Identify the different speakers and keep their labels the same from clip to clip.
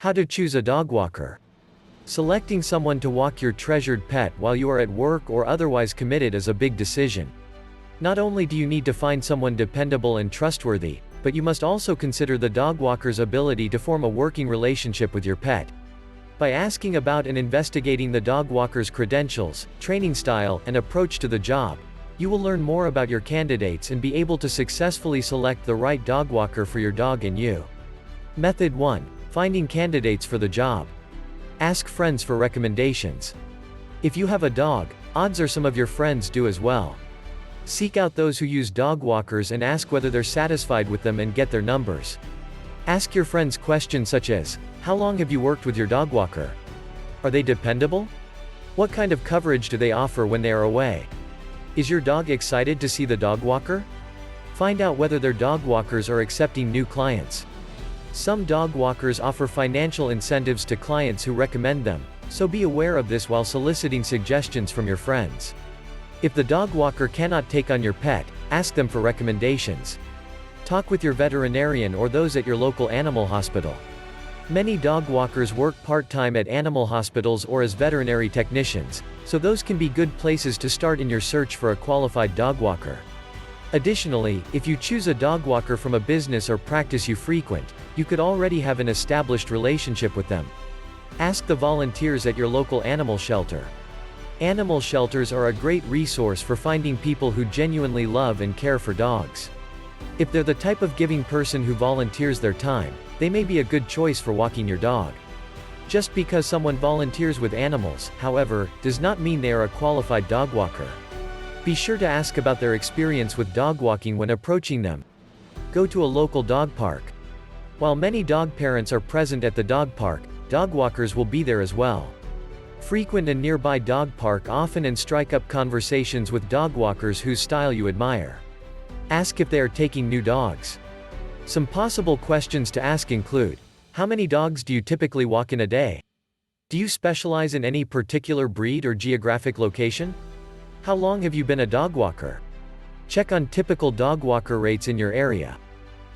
Speaker 1: How to choose a dog walker. Selecting someone to walk your treasured pet while you are at work or otherwise committed is a big decision. Not only do you need to find someone dependable and trustworthy, but you must also consider the dog walker's ability to form a working relationship with your pet. By asking about and investigating the dog walker's credentials, training style, and approach to the job, you will learn more about your candidates and be able to successfully select the right dog walker for your dog and you. Method 1. Finding candidates for the job. Ask friends for recommendations. If you have a dog, odds are some of your friends do as well. Seek out those who use dog walkers and ask whether they're satisfied with them and get their numbers. Ask your friends questions such as, how long have you worked with your dog walker? Are they dependable? What kind of coverage do they offer when they are away? Is your dog excited to see the dog walker? Find out whether their dog walkers are accepting new clients. Some dog walkers offer financial incentives to clients who recommend them, so be aware of this while soliciting suggestions from your friends. If the dog walker cannot take on your pet, ask them for recommendations. Talk with your veterinarian or those at your local animal hospital. Many dog walkers work part-time at animal hospitals or as veterinary technicians, so those can be good places to start in your search for a qualified dog walker. Additionally, if you choose a dog walker from a business or practice you frequent, you could already have an established relationship with them. Ask the volunteers at your local animal shelter. Animal shelters are a great resource for finding people who genuinely love and care for dogs. If they're the type of giving person who volunteers their time, they may be a good choice for walking your dog. Just because someone volunteers with animals, however, does not mean they are a qualified dog walker. Be sure to ask about their experience with dog walking when approaching them. Go to a local dog park. While many dog parents are present at the dog park, dog walkers will be there as well. Frequent a nearby dog park often and strike up conversations with dog walkers whose style you admire. Ask if they are taking new dogs. Some possible questions to ask include, how many dogs do you typically walk in a day? Do you specialize in any particular breed or geographic location? How long have you been a dog walker? Check on typical dog walker rates in your area.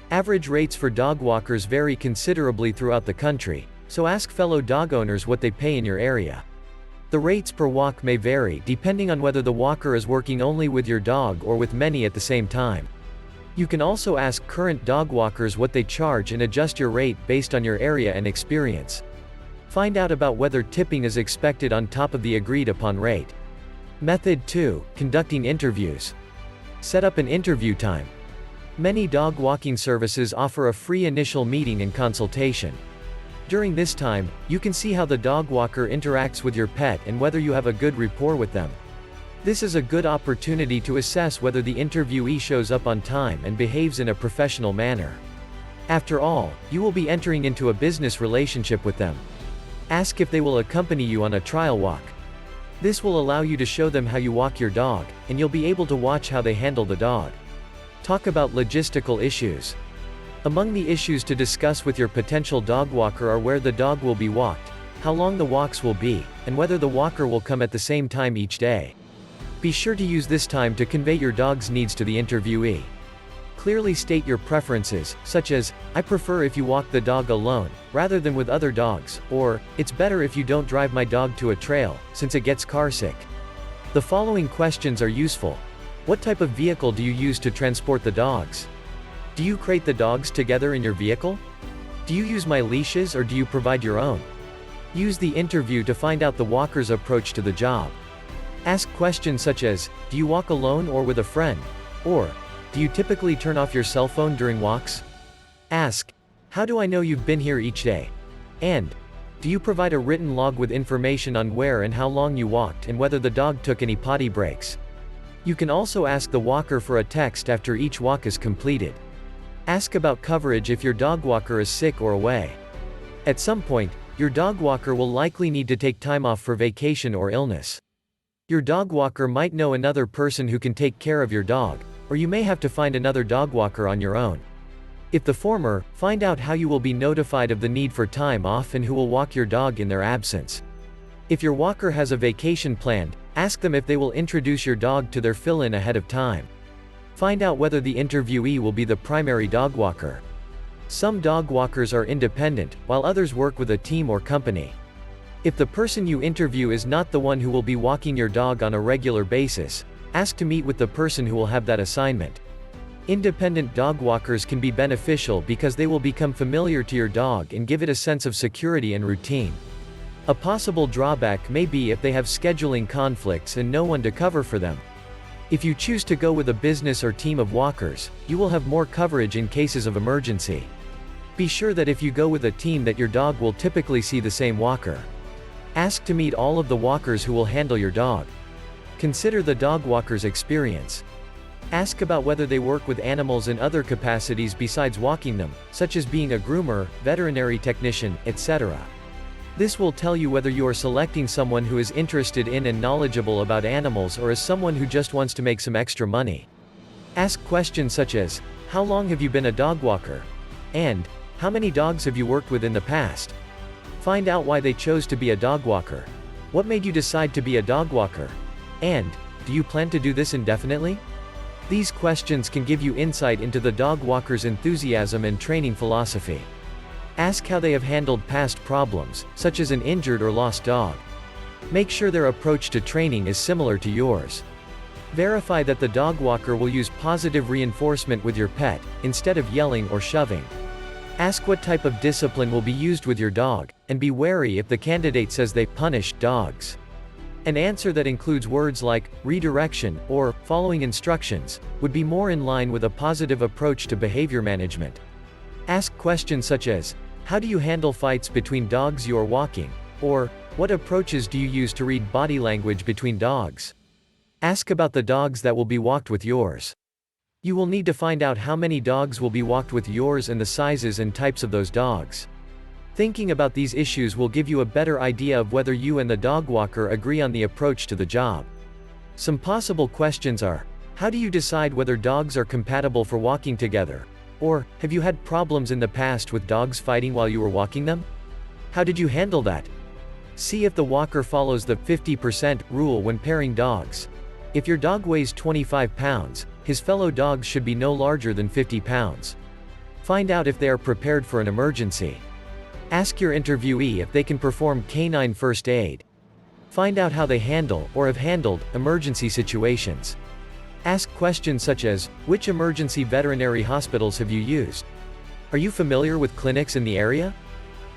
Speaker 1: Average rates for dog walkers vary considerably throughout the country, so ask fellow dog owners what they pay in your area. The rates per walk may vary depending on whether the walker is working only with your dog or with many at the same time. You can also ask current dog walkers what they charge and adjust your rate based on your area and experience. Find out about whether tipping is expected on top of the agreed upon rate. Method 2. Conducting interviews. Set up an interview time. Many dog walking services offer a free initial meeting and consultation. During this time, you can see how the dog walker interacts with your pet and whether you have a good rapport with them. This is a good opportunity to assess whether the interviewee shows up on time and behaves in a professional manner. After all, you will be entering into a business relationship with them. Ask if they will accompany you on a trial walk. This will allow you to show them how you walk your dog, and you'll be able to watch how they handle the dog. Talk about logistical issues. Among the issues to discuss with your potential dog walker are where the dog will be walked, how long the walks will be, and whether the walker will come at the same time each day. Be sure to use this time to convey your dog's needs to the interviewee. Clearly state your preferences, such as, I prefer if you walk the dog alone, rather than with other dogs, or, it's better if you don't drive my dog to a trail, since it gets carsick. The following questions are useful. What type of vehicle do you use to transport the dogs? Do you crate the dogs together in your vehicle? Do you use my leashes or do you provide your own? Use the interview to find out the walker's approach to the job. Ask questions such as, do you walk alone or with a friend? Or, do you typically turn off your cell phone during walks? Ask, how do I know you've been here each day? And, do you provide a written log with information on where and how long you walked and whether the dog took any potty breaks? You can also ask the walker for a text after each walk is completed. Ask about coverage if your dog walker is sick or away. At some point, your dog walker will likely need to take time off for vacation or illness. Your dog walker might know another person who can take care of your dog, or you may have to find another dog walker on your own. If the former, find out how you will be notified of the need for time off and who will walk your dog in their absence. If your walker has a vacation planned, ask them if they will introduce your dog to their fill-in ahead of time. Find out whether the interviewee will be the primary dog walker. Some dog walkers are independent, while others work with a team or company. If the person you interview is not the one who will be walking your dog on a regular basis, ask to meet with the person who will have that assignment. Independent dog walkers can be beneficial because they will become familiar to your dog and give it a sense of security and routine. A possible drawback may be if they have scheduling conflicts and no one to cover for them. If you choose to go with a business or team of walkers, you will have more coverage in cases of emergency. Be sure that if you go with a team that your dog will typically see the same walker. Ask to meet all of the walkers who will handle your dog. Consider the dog walker's experience. Ask about whether they work with animals in other capacities besides walking them, such as being a groomer, veterinary technician, etc. This will tell you whether you are selecting someone who is interested in and knowledgeable about animals or is someone who just wants to make some extra money. Ask questions such as, how long have you been a dog walker? And, how many dogs have you worked with in the past? Find out why they chose to be a dog walker. What made you decide to be a dog walker? And, do you plan to do this indefinitely? These questions can give you insight into the dog walker's enthusiasm and training philosophy. Ask how they have handled past problems, such as an injured or lost dog. Make sure their approach to training is similar to yours. Verify that the dog walker will use positive reinforcement with your pet, instead of yelling or shoving. Ask what type of discipline will be used with your dog, and be wary if the candidate says they punish dogs. An answer that includes words like redirection or following instructions would be more in line with a positive approach to behavior management. Ask questions such as, how do you handle fights between dogs you are walking? Or, what approaches do you use to read body language between dogs? Ask about the dogs that will be walked with yours. You will need to find out how many dogs will be walked with yours and the sizes and types of those dogs. Thinking about these issues will give you a better idea of whether you and the dog walker agree on the approach to the job. Some possible questions are, how do you decide whether dogs are compatible for walking together? Or, have you had problems in the past with dogs fighting while you were walking them? How did you handle that? See if the walker follows the 50% rule when pairing dogs. If your dog weighs 25 pounds, his fellow dogs should be no larger than 50 pounds. Find out if they are prepared for an emergency. Ask your interviewee if they can perform canine first aid. Find out how they handle, or have handled, emergency situations. Ask questions such as, which emergency veterinary hospitals have you used? Are you familiar with clinics in the area?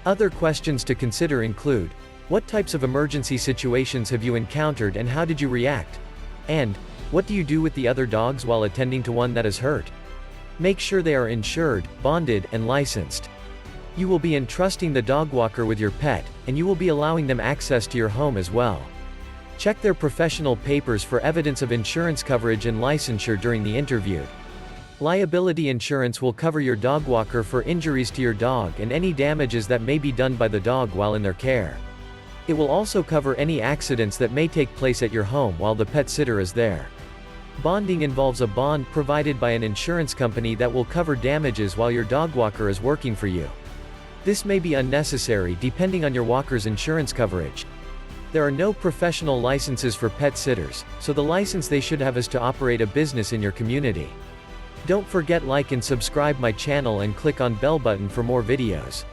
Speaker 1: Other questions to consider include, what types of emergency situations have you encountered and how did you react? And, what do you do with the other dogs while attending to one that is hurt? Make sure they are insured, bonded, and licensed. You will be entrusting the dog walker with your pet, and you will be allowing them access to your home as well. Check their professional papers for evidence of insurance coverage and licensure during the interview. Liability insurance will cover your dog walker for injuries to your dog and any damages that may be done by the dog while in their care. It will also cover any accidents that may take place at your home while the pet sitter is there. Bonding involves a bond provided by an insurance company that will cover damages while your dog walker is working for you. This may be unnecessary depending on your walker's insurance coverage. There are no professional licenses for pet sitters, so the license they should have is to operate a business in your community. Don't forget like and subscribe my channel and click on bell button for more videos.